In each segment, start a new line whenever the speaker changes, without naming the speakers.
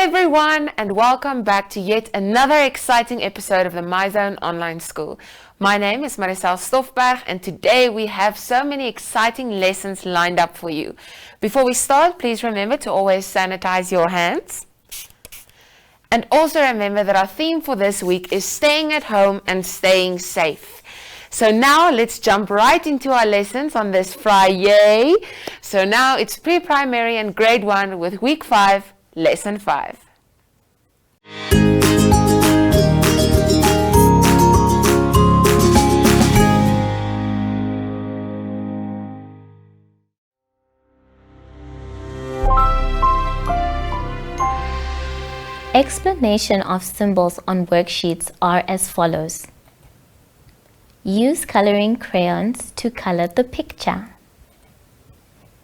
everyone, and welcome back to yet another exciting episode of the MyZone Online School. My name is Maricel Stoffberg, and today we have so many exciting lessons lined up for you. Before we start, please remember to always sanitize your hands. And also remember that our theme for this week is staying at home and staying safe. So now let's jump right into our lessons on this Friday. So now it's pre-primary and grade 1 with week 5, lesson 5.
Explanation of symbols on worksheets are as follows. Use coloring crayons to color the picture.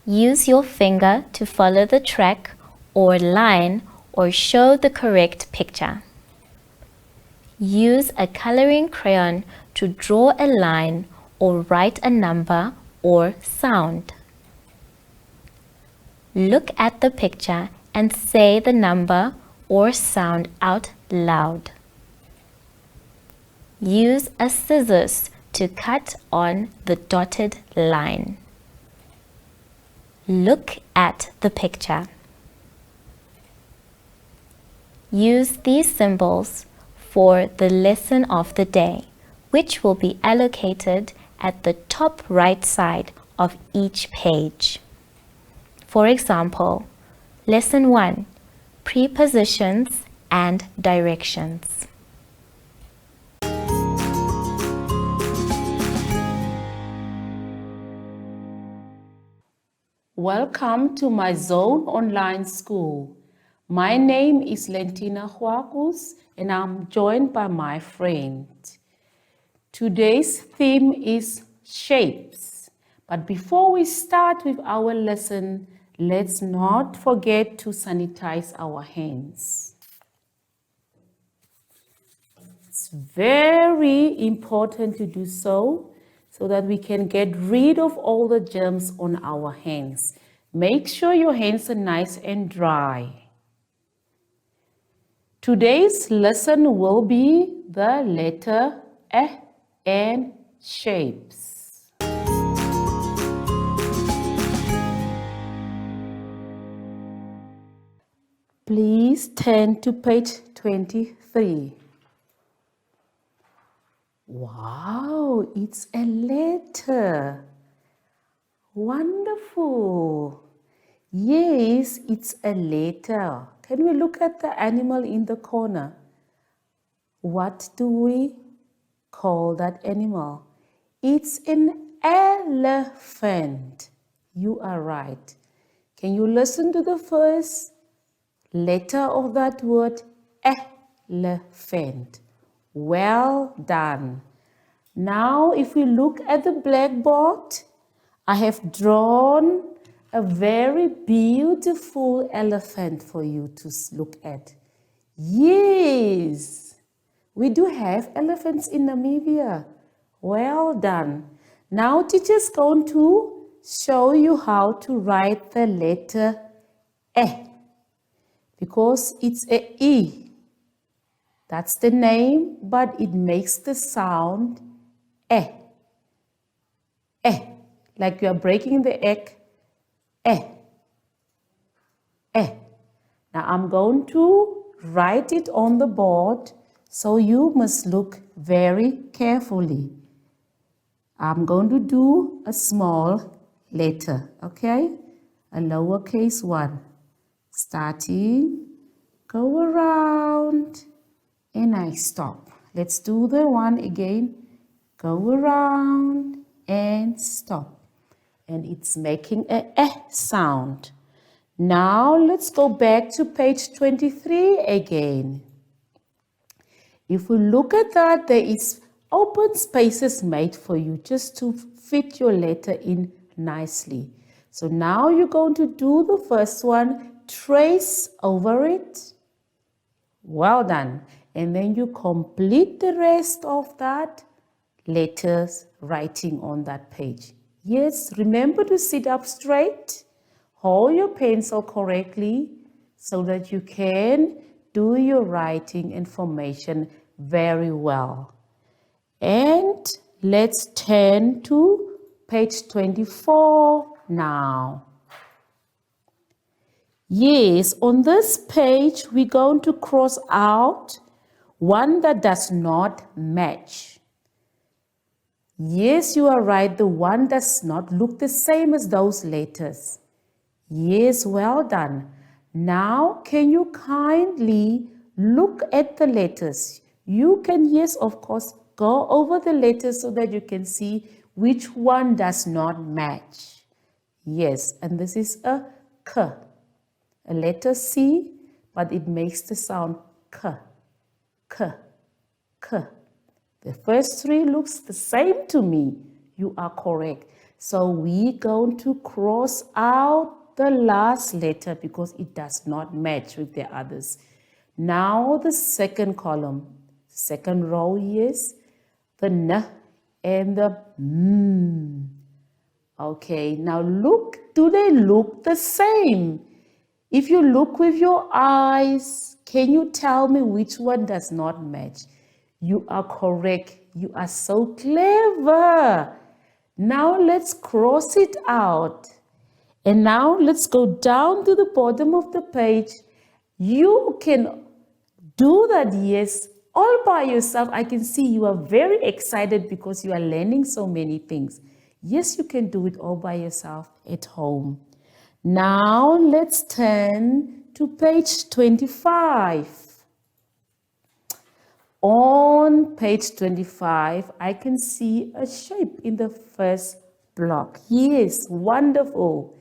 Use your finger to follow the track or line or show the correct picture. Use a coloring crayon to draw a line or write a number or sound. Look at the picture and say the number or sound out loud. Use a scissors to cut on the dotted line. Look at the picture. Use these symbols for the lesson of the day, which will be allocated at the top right side of each page. For example, Lesson 1, Prepositions and Directions.
Welcome to MyZone Online School. My name is Lentina Huakus and I'm joined by my friend. Today's theme is shapes. But before we start with our lesson, let's not forget to sanitize our hands. It's very important to do so that we can get rid of all the germs on our hands. Make sure your hands are nice and dry. Today's lesson will be the letter E and shapes. Please turn to page 23. Wow, it's a letter. Wonderful. Yes, it's a letter. Can we look at the animal in the corner? What do we call that animal? It's an elephant. You are right. Can you listen to the first letter of that word? Elephant. Well done. Now, if we look at the blackboard, I have drawn a very beautiful elephant for you to look at. Yes, we do have elephants in Namibia. Well done. Now, teacher's going to show you how to write the letter E, because it's a E. That's the name, but it makes the sound E. E. Like you are breaking the egg. E. E. Now I'm going to write it on the board, so you must look very carefully. I'm going to do a small letter, okay? A lowercase one. Starting, go around, and I stop. Let's do the one again. Go around and stop. And it's making a sound. Now let's go back to page 23 again. If we look at that, there is open spaces made for you just to fit your letter in nicely. So now you're going to do the first one, trace over it. Well done. And then you complete the rest of that letters writing on that page. Yes, remember to sit up straight, hold your pencil correctly so that you can do your writing information very well. And let's turn to page 24 now. Yes, on this page, we're going to cross out one that does not match. Yes, you are right. The one does not look the same as those letters. Yes, well done. Now, can you kindly look at the letters? You can, yes, of course, go over the letters so that you can see which one does not match. Yes, and this is a K, a letter C, but it makes the sound K, K, K. The first three looks the same to me. You are correct. So we're going to cross out the last letter because it does not match with the others. Now the second column, second row, yes, the N and the M. Okay, now look, do they look the same? If you look with your eyes, can you tell me which one does not match? You are correct. You are so clever. Now let's cross it out. And now let's go down to the bottom of the page. You can do that, yes, all by yourself. I can see you are very excited because you are learning so many things. Yes, you can do it all by yourself at home. Now let's turn to page 25. On page 25, I can see a shape in the first block. Yes, wonderful.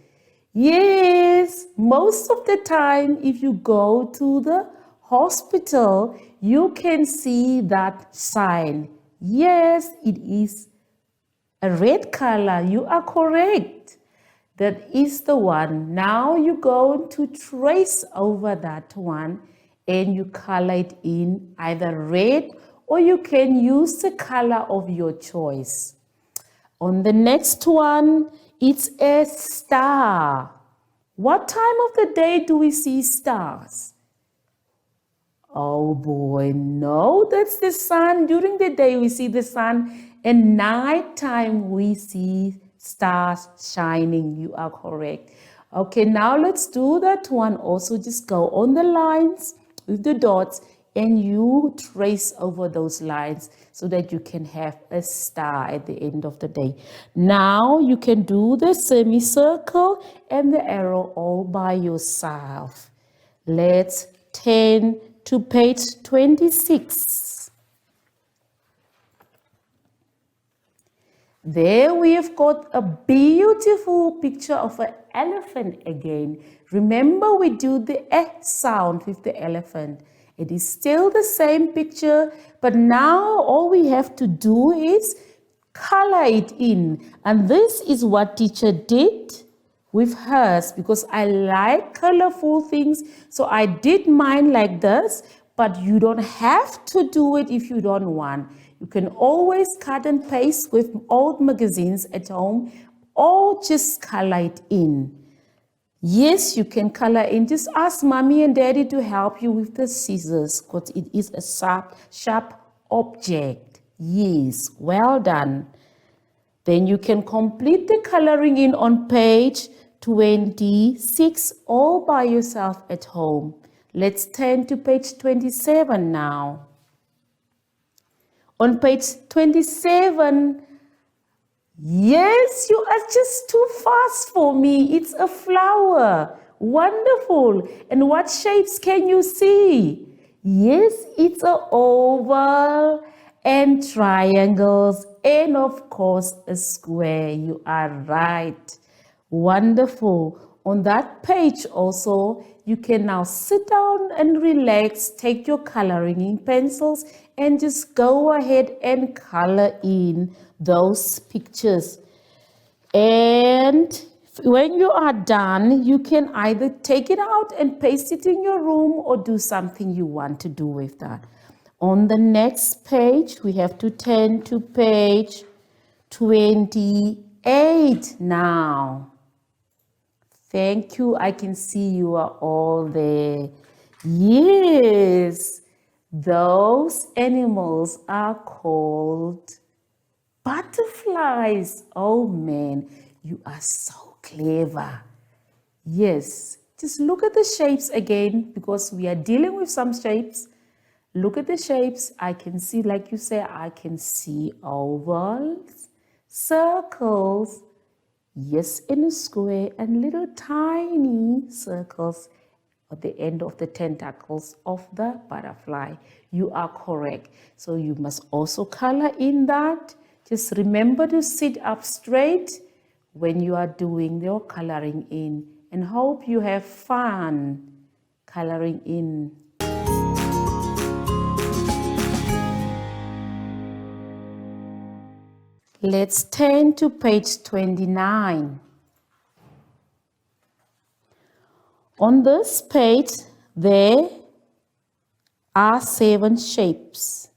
Yes, most of the time, if you go to the hospital, you can see that sign. Yes, it is a red color. You are correct. That is the one. Now you're going to trace over that one and you color it in either red or you can use the color of your choice. On the next one, it's a star. What time of the day do we see stars? Oh boy, no, that's the sun. During the day we see the sun, and nighttime we see stars shining. You are correct. Okay, now let's do that one also. Just go on the lines with the dots and you trace over those lines so that you can have a star at the end of the day. Now you can do the semicircle and the arrow all by yourself. Let's turn to page 26. There we have got a beautiful picture of an elephant again. Remember, we do the sound with the elephant. It is still the same picture, but now all we have to do is color it in. And this is what teacher did with hers, because I like colorful things. So I did mine like this, but you don't have to do it if you don't want. You can always cut and paste with old magazines at home or just color it in. Yes, you can color in. Just ask mommy and daddy to help you with the scissors because it is a sharp object. Yes, well done. Then you can complete the coloring in on page 26 all by yourself at home. Let's turn to page 27 now. On page 27, yes, you are just too fast for me. It's a flower. Wonderful. And what shapes can you see? Yes, it's an oval and triangles and of course a square. You are right. Wonderful. On that page also, you can now sit down and relax, take your coloring in pencils and just go ahead and color in those pictures. And when you are done, you can either take it out and paste it in your room or do something you want to do with that. On the next page, we have to turn to page 28 now. Thank you. I can see you are all there. Yes, those animals are called butterflies. Oh man, you are so clever. Yes, just look at the shapes again because we are dealing with some shapes. Look at the shapes. I can see, like you say, I can see ovals, circles, yes, in a square, and little tiny circles at the end of the tentacles of the butterfly. You are correct. So you must also color in that. Just remember to sit up straight when you are doing your coloring in, and hope you have fun coloring in. Let's turn to page 29. On this page, there are 7 shapes.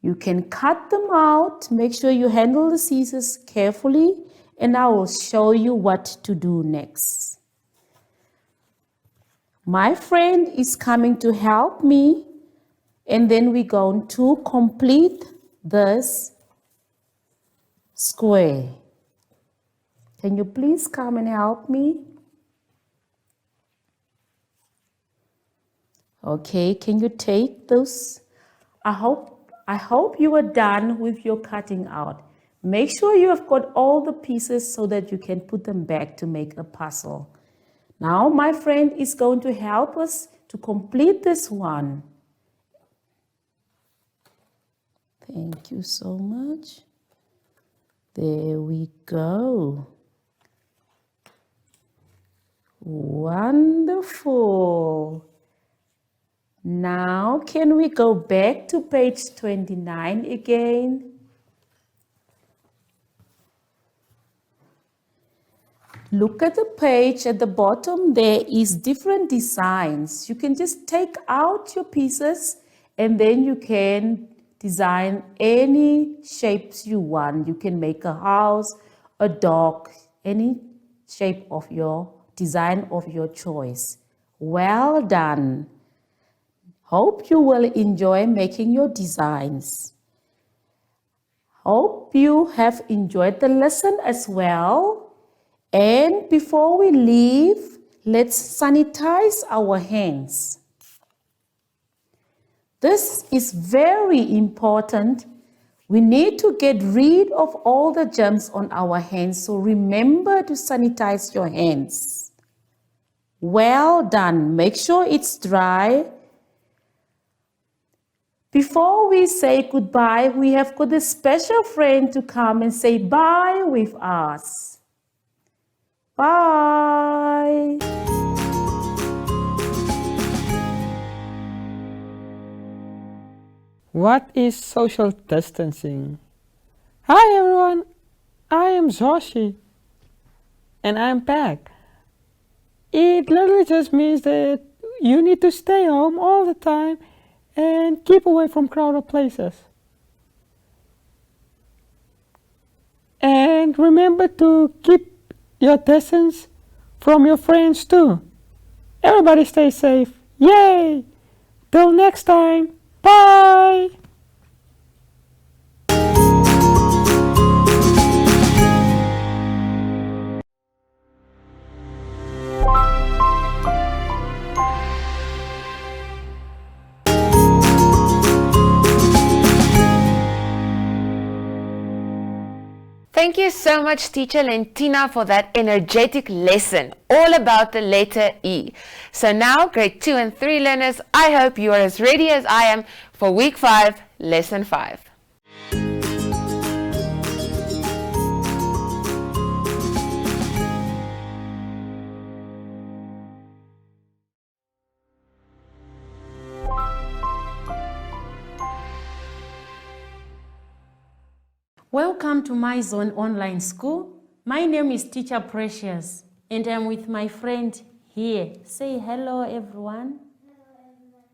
You can cut them out. Make sure you handle the scissors carefully, and I will show you what to do next. My friend is coming to help me, and then we're going to complete this square. Can you please come and help me? Okay, can you take those? I hope you are done with your cutting out. Make sure you have got all the pieces so that you can put them back to make a puzzle. Now my friend is going to help us to complete this one. Thank you so much. There we go. Wonderful. Now, can we go back to page 29 again? Look at the page at the bottom. There is different designs. You can just take out your pieces and then you can design any shapes you want. You can make a house, a dog, any shape of your design of your choice. Well done. Hope you will enjoy making your designs. Hope you have enjoyed the lesson as well. And before we leave, let's sanitize our hands. This is very important. We need to get rid of all the germs on our hands, so remember to sanitize your hands. Well done. Make sure it's dry. Before we say goodbye, we have got a special friend to come and say bye with us. Bye.
What is social distancing? Hi everyone, I am Zoshi and I'm back. It literally just means that you need to stay home all the time and keep away from crowded places. And remember to keep your distance from your friends too. Everybody stay safe. Yay! Till next time. Bye!
Thank you so much, Teacher Lentina, for that energetic lesson all about the letter E. So now, grade 2 and 3 learners, I hope you are as ready as I am for week 5, lesson 5.
Welcome to My Zone Online School. My name is Teacher Precious and I'm with my friend here. Say hello everyone. Hello everyone.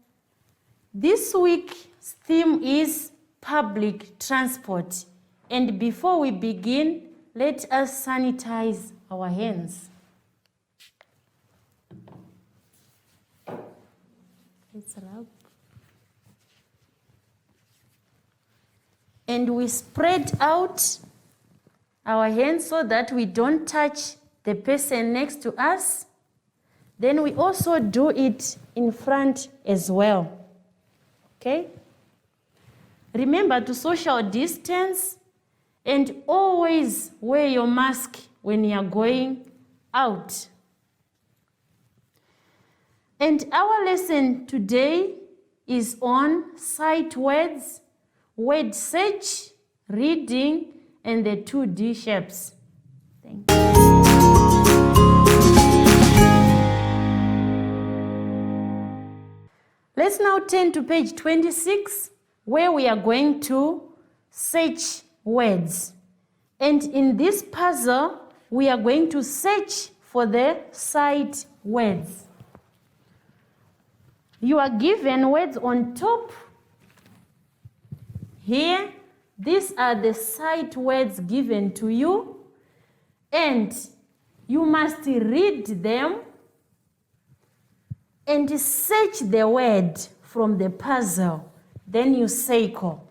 This week's theme is public transport. And before we begin, let us sanitize our hands. Let's rub. And we spread out our hands so that we don't touch the person next to us. Then we also do it in front as well. Okay? Remember to social distance and always wear your mask when you are going out. And our lesson today is on sight words, word search, reading, and the 2D shapes. Thank you. Let's now turn to page 26, where we are going to search words. And in this puzzle, we are going to search for the sight words. You are given words on top. Here, these are the sight words given to you, and you must read them and search the word from the puzzle. Then you circle.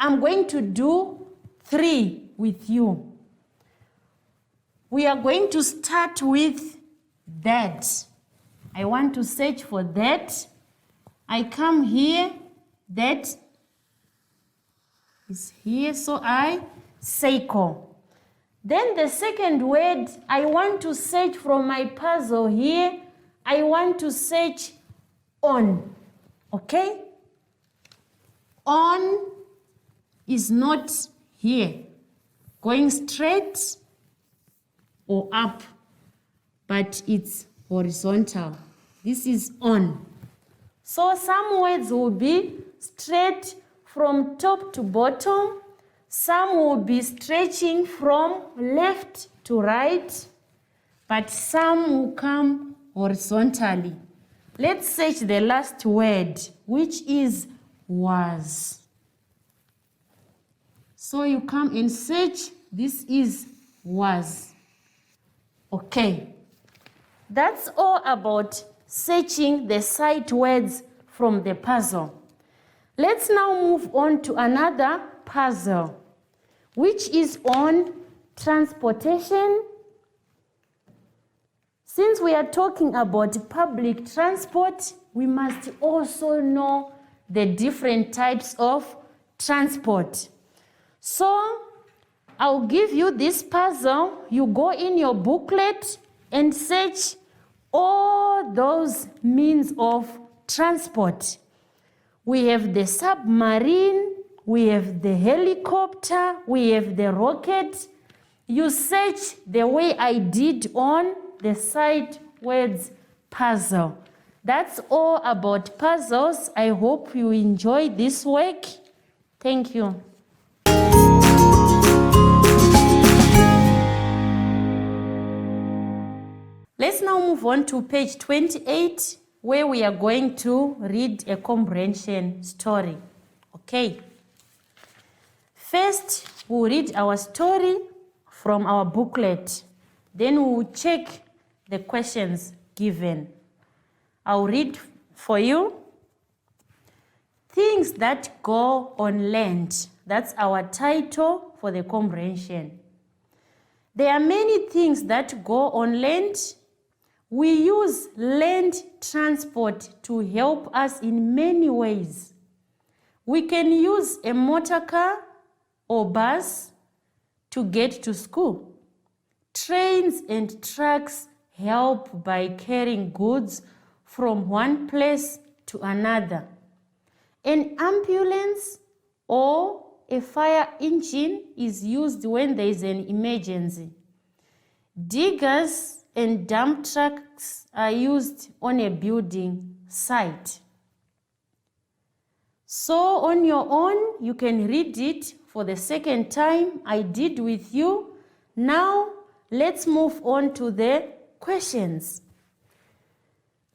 I'm going to do 3 with you. We are going to start with that. I want to search for that. I come here, that is here, so I circle. Then the second word, I want to search from my puzzle here. I want to search on, okay? On is not here, going straight or up, but it's horizontal. This is on. So some words will be straight from top to bottom. Some will be stretching from left to right, but some will come horizontally. Let's search the last word, which is was. So you come and search, this is was. Okay. That's all about searching the sight words from the puzzle. Let's now move on to another puzzle, which is on transportation. Since we are talking about public transport, we must also know the different types of transport. So I'll give you this puzzle. You go in your booklet and search all those means of transport. We have the submarine, we have the helicopter, we have the rocket. You search the way I did on the sight words puzzle. That's all about puzzles. I hope you enjoy this work. Thank you. Let's now move on to page 28, where we are going to read a comprehension story. Okay. First, we'll read our story from our booklet. Then we'll check the questions given. I'll read for you. Things that go on land. That's our title for the comprehension. There are many things that go on land. We use land transport to help us in many ways. We can use a motor car or bus to get to school. Trains and trucks help by carrying goods from one place to another. An ambulance or a fire engine is used when there is an emergency. Diggers and dump trucks are used on a building site. So on your own, you can read it for the second time. I did with you. Now, let's move on to the questions.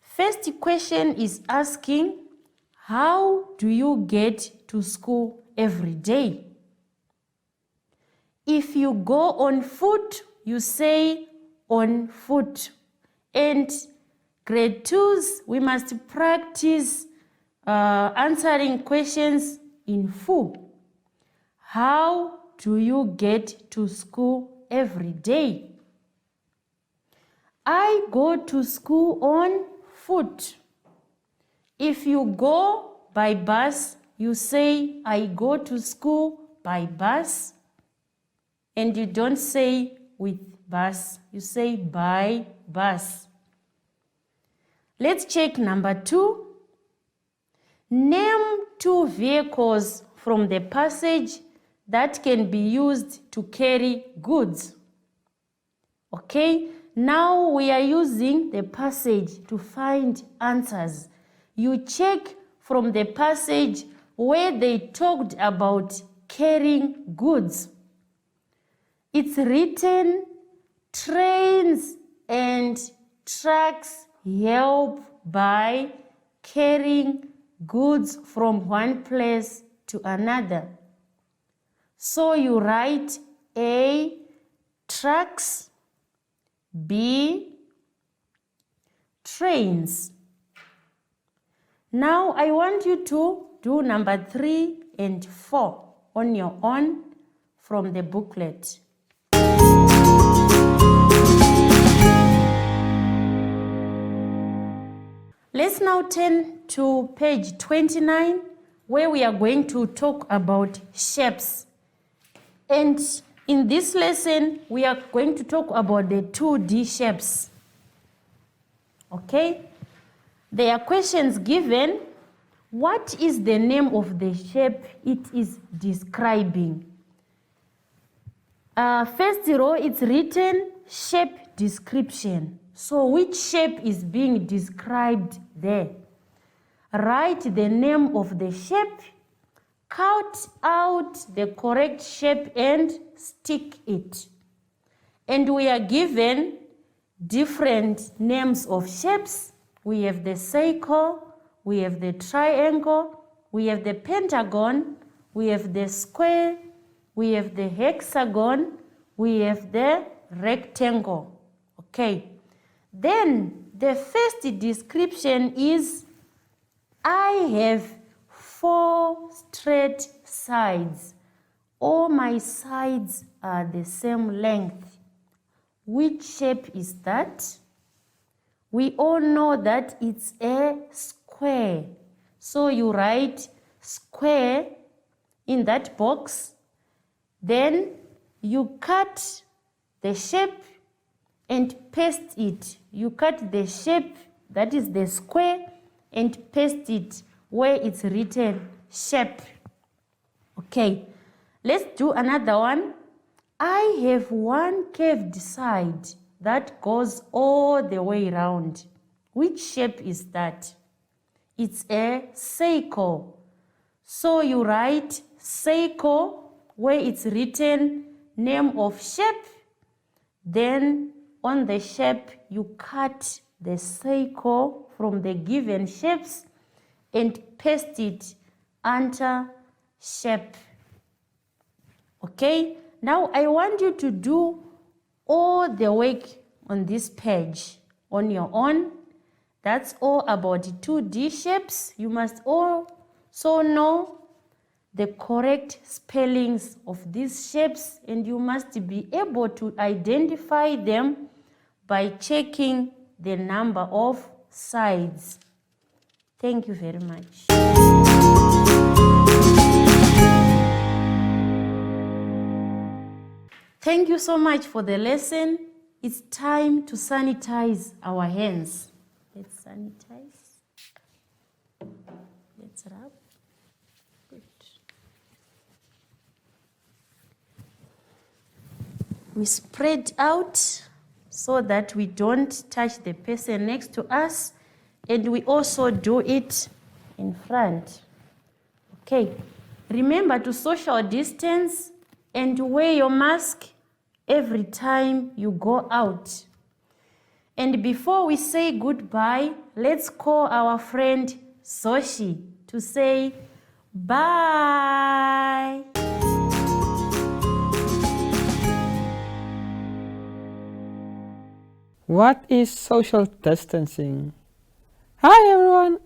First question is asking, how do you get to school every day? If you go on foot, you say on foot. And grade 2s, we must practice answering questions in full. How do you get to school every day? I go to school on foot. If you go by bus, you say, I go to school by bus. And you don't say with bus, you say by bus. Let's check number 2. Name 2 vehicles from the passage that can be used to carry goods. Okay, now we are using the passage to find answers. You check from the passage where they talked about carrying goods. It's written, trains and trucks help by carrying goods from one place to another. So you write A, trucks, B, trains. Now I want you to do number 3 and 4 on your own from the booklet. Let's now turn to page 29, where we are going to talk about shapes. And in this lesson, we are going to talk about the 2D shapes. Okay? There are questions given. What is the name of the shape it is describing? First row, it's written shape description. So which shape is being described there? Write the name of the shape, cut out the correct shape and stick it. And we are given different names of shapes. We have the circle, we have the triangle, we have the pentagon, we have the square, we have the hexagon, we have the rectangle. Okay. Then the first description is, I have 4 straight sides. All my sides are the same length. Which shape is that? We all know that it's a square. So you write square in that box. Then you cut the shape and paste it. You cut the shape, that is the square, and paste it where it's written shape. Okay, let's do another one. I have 1 curved side that goes all the way around. Which shape is that? It's a circle. So you write circle where it's written name of shape. Then on the shape, you cut the circle from the given shapes and paste it under shape. Okay, now I want you to do all the work on this page on your own. That's all about 2D shapes. You must also know the correct spellings of these shapes, and you must be able to identify them by checking the number of sides. Thank you very much. Thank you so much for the lesson. It's time to sanitize our hands. Let's sanitize. Let's rub. Good. We spread out so that we don't touch the person next to us, and we also do it in front. Okay, remember to social distance and wear your mask every time you go out. And before we say goodbye, let's call our friend Zoshi to say bye.
What is social distancing? Hi everyone,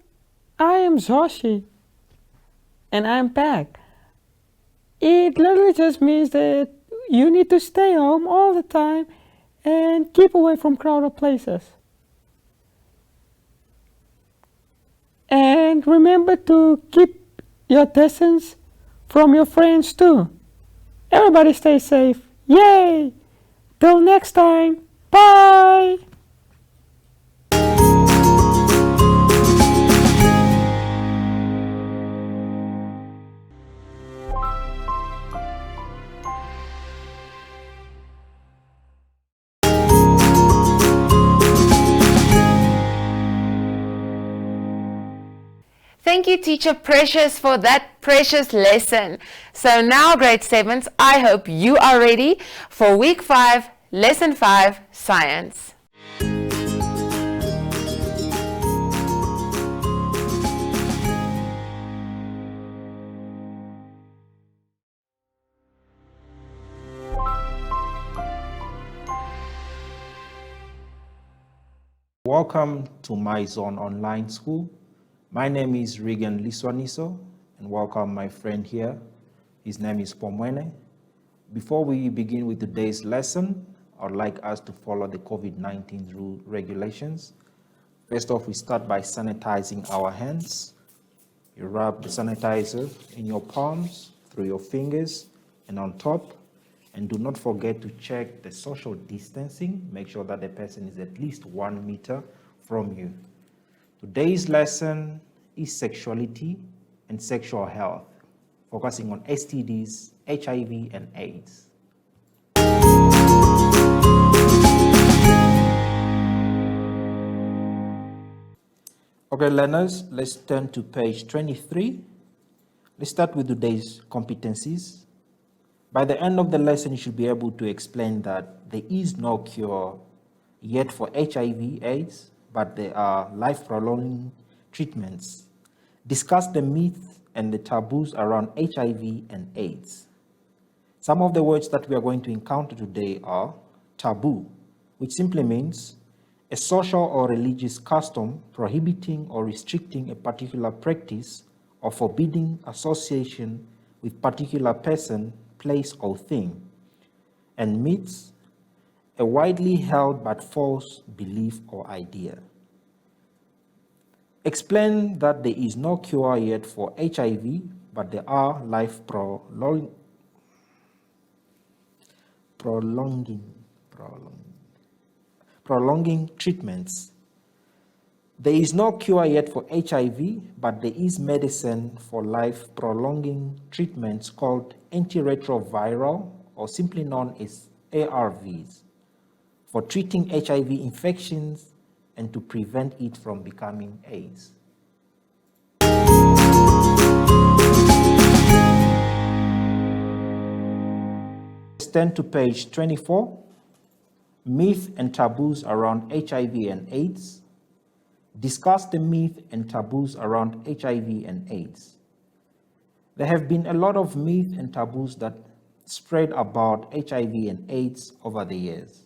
I am Zoshi. And I'm back. It literally just means that you need to stay home all the time and keep away from crowded places. And remember to keep your distance from your friends too. Everybody stay safe. Yay! Till next time. Bye!
Thank you, Teacher Precious, for that precious lesson. So now, grade 7s, I hope you are ready for week 5, lesson 5, science.
Welcome to MyZone Online School. My name is Regan Liswaniso, and welcome my friend here. His name is Pomwene. Before we begin with today's lesson, I would like us to follow the COVID-19 rule regulations. First off, we start by sanitizing our hands. You rub the sanitizer in your palms, through your fingers, and on top. And do not forget to check the social distancing. Make sure that the person is at least 1 meter from you. Today's lesson is sexuality and sexual health, focusing on STDs, HIV, and AIDS. Okay, learners, let's turn to page 23. Let's start with today's competencies. By the end of the lesson, you should be able to explain that there is no cure yet for HIV/AIDS, but there are life-prolonging treatments. Discuss the myths and the taboos around HIV and AIDS. Some of the words that we are going to encounter today are taboo, which simply means a social or religious custom prohibiting or restricting a particular practice or forbidding association with particular person, place, or thing. And myths, a widely held but false belief or idea. Explain that there is no cure yet for HIV, but there are life-prolonging treatments. There is no cure yet for HIV, but there is medicine for life-prolonging treatments called antiretroviral, or simply known as ARVs, for treating HIV infections and to prevent it from becoming AIDS. Let's turn to page 24. Myth and taboos around HIV and AIDS. Discuss the myth and taboos around HIV and AIDS. There have been a lot of myths and taboos that spread about HIV and AIDS over the years.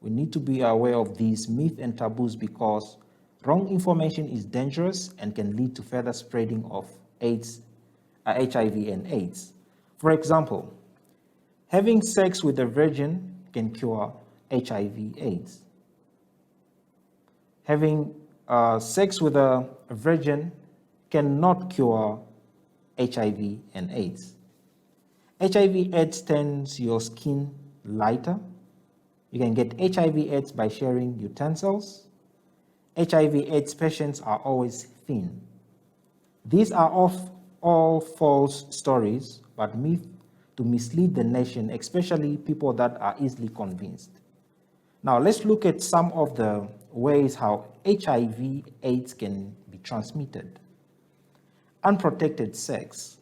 We need to be aware of these myths and taboos because wrong information is dangerous and can lead to further spreading of HIV and AIDS. For example, having sex with a virgin can cure HIV/AIDS. Having sex with a virgin cannot cure HIV and AIDS. HIV/AIDS turns your skin lighter. You can get HIV/AIDS by sharing utensils. HIV/AIDS patients are always thin. These are all false stories, but myths to mislead the nation, especially people that are easily convinced. Now, let's look at some of the ways how HIV/AIDS can be transmitted. Unprotected sex.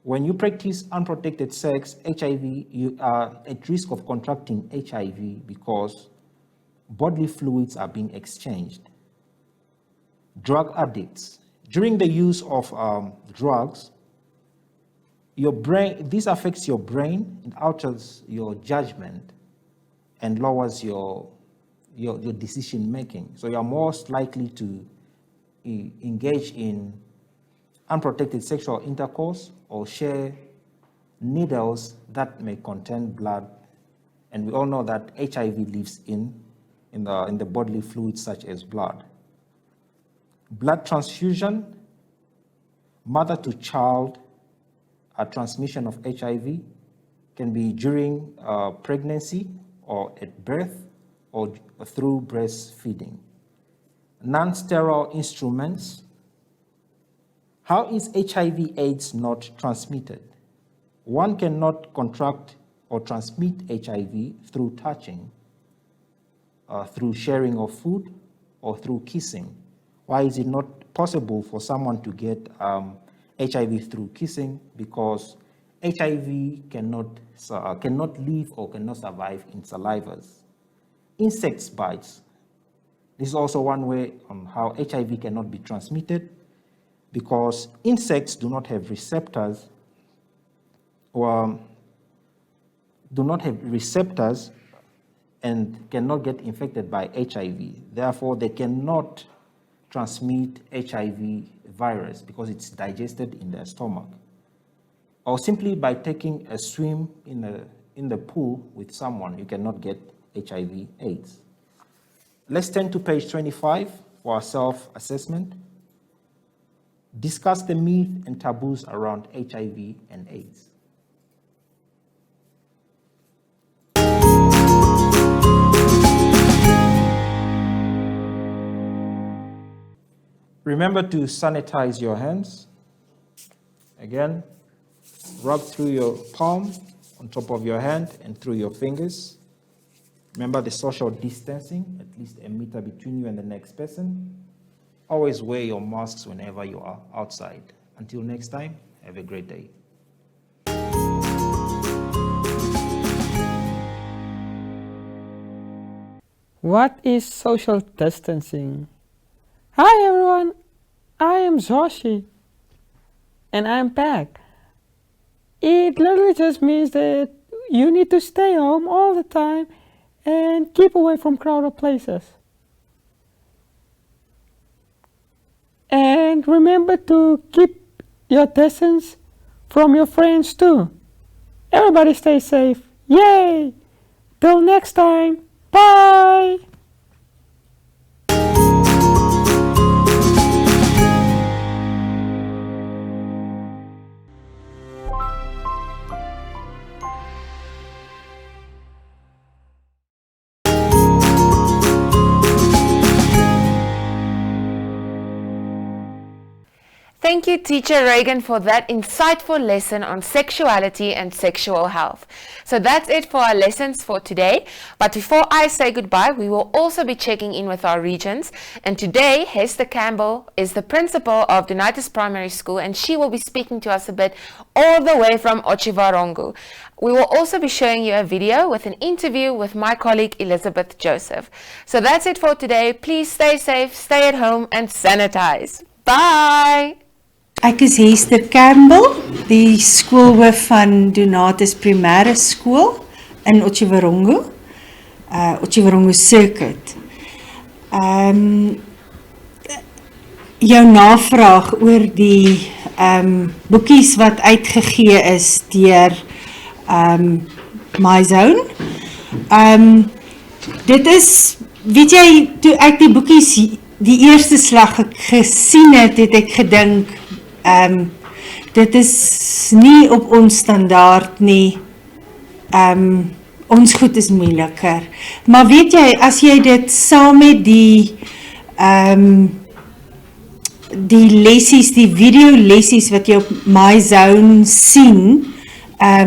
When you practice unprotected sex, you are at risk of contracting HIV because bodily fluids are being exchanged. Drug addicts. During the use of drugs, this affects your brain, it alters your judgment, and lowers your decision making. So you're most likely to engage in unprotected sexual intercourse or share needles that may contain blood. And we all know that HIV lives in the bodily fluids such as blood. Blood transfusion, mother to child transmission of HIV can be during pregnancy or at birth or through breastfeeding. Non-sterile instruments. How is HIV/AIDS not transmitted? One cannot contract or transmit HIV through touching, through sharing of food, or through kissing. Why is it not possible for someone to get HIV through kissing? Because HIV cannot live or cannot survive in salivas. Insects bites. This is also one way on how HIV cannot be transmitted, because insects do not have receptors and cannot get infected by HIV. Therefore, they cannot transmit HIV virus because it's digested in their stomach. Or simply by taking a swim in the pool with someone, you cannot get HIV/AIDS. Let's turn to page 25 for our self-assessment. Discuss the myth and taboos around HIV and AIDS. Remember to sanitize your hands. Again, rub through your palm, on top of your hand, and through your fingers. Remember the social distancing, at least a meter between you and the next person. Always wear your masks whenever you are outside. Until next time, have a great day.
What is social distancing? Hi everyone, I am Zoshi and I'm back. It literally just means that you need to stay home all the time and keep away from crowded places. And remember to keep your distance from your friends too. Everybody stay safe. Yay! Till next time. Bye!
Thank you, Teacher Reagan, for that insightful lesson on sexuality and sexual health. So that's it for our lessons for today. But before I say goodbye, we will also be checking in with our regions. And today, Hester Campbell is the principal of Dunitis Primary School, and she will be speaking to us a bit all the way from Otjiwarongo. We will also be showing you a video with an interview with my colleague Elizabeth Joseph. So that's it for today. Please stay safe, stay at home, and sanitize. Bye!
Ek is Hester Campbell, die skoolhoof van Donatus Primêre Skool in Otjiwarongo, Otjiwarongo Circuit. Jou navraag oor die boekies wat uitgegee is deur MyZone. Dit is, weet jy, toe ek die boekies die eerste slag gesien het, het ek gedink, dit is nie op ons standaard nie, ons goed is moeiliker. Maar weet jy, as jy dit saam met die lessies, die video lessies wat jy op MyZone sien,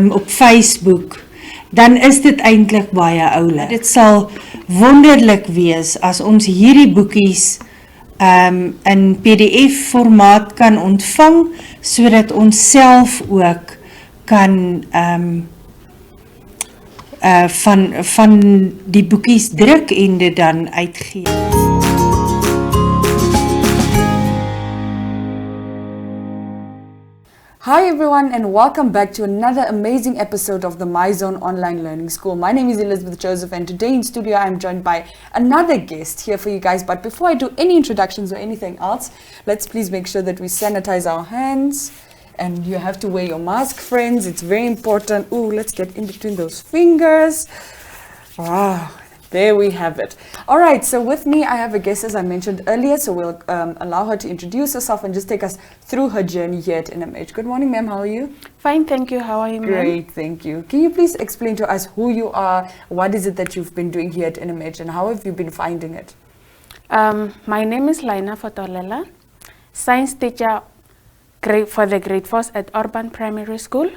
op Facebook, dan is dit eintlik baie oulik. Dit sal wonderlik wees as ons hierdie boekies in PDF formaat kan ontvang, sodat ons self ook kan van die boekies druk en dit dan uitgee.
Hi everyone and welcome back to another amazing episode of the MyZone Online Learning School. My name is Elizabeth Joseph and today in studio I am joined by another guest here for you guys. But before I do any introductions or anything else, let's please make sure that we sanitize our hands. And you have to wear your mask, friends. It's very important. Ooh, let's get in between those fingers. Wow. There we have it. All right, so with me, I have a guest, as I mentioned earlier, so we'll allow her to introduce herself and just take us through her journey here at NMH. Good morning, ma'am. How are you?
Fine, thank you. How are you, ma'am?
Great, thank you. Can you please explain to us who you are, what is it that you've been doing here at NMH, and how have you been finding it?
My name is Laina Fotolela, science teacher for the grade 4s at Urban Primary School.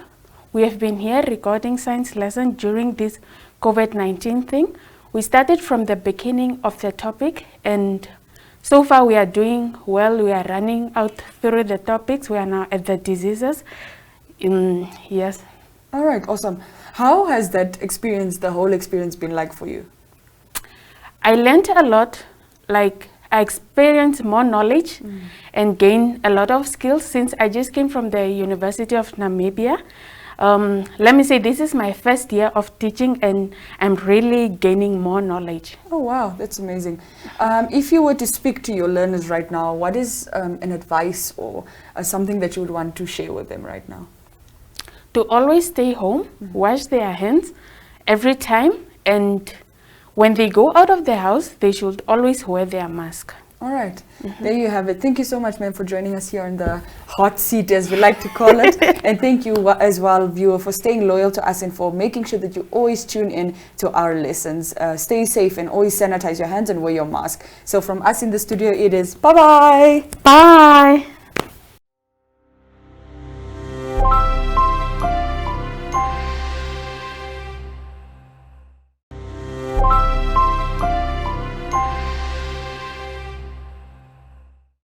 We have been here recording science lesson during this COVID-19 thing. We started from the beginning of the topic and so far we are doing well. We are running out through the topics. We are now at the diseases. Yes.
All right, awesome. How has that experience, the whole experience been like for you?
I learned a lot, like I experienced more knowledge and gained a lot of skills since I just came from the University of Namibia. Let me say this is my first year of teaching and I'm really gaining more knowledge.
Oh wow, that's amazing. If you were to speak to your learners right now, what is an advice or something that you would want to share with them right now?
To always stay home, wash their hands every time, and when they go out of the house, they should always wear their mask.
All right, there you have it. Thank you so much, ma'am, for joining us here on the hot seat, as we like to call it. And thank you as well, viewer, for staying loyal to us and for making sure that you always tune in to our lessons. Stay safe and always sanitize your hands and wear your mask. So from us in the studio, it is bye-bye.
Bye.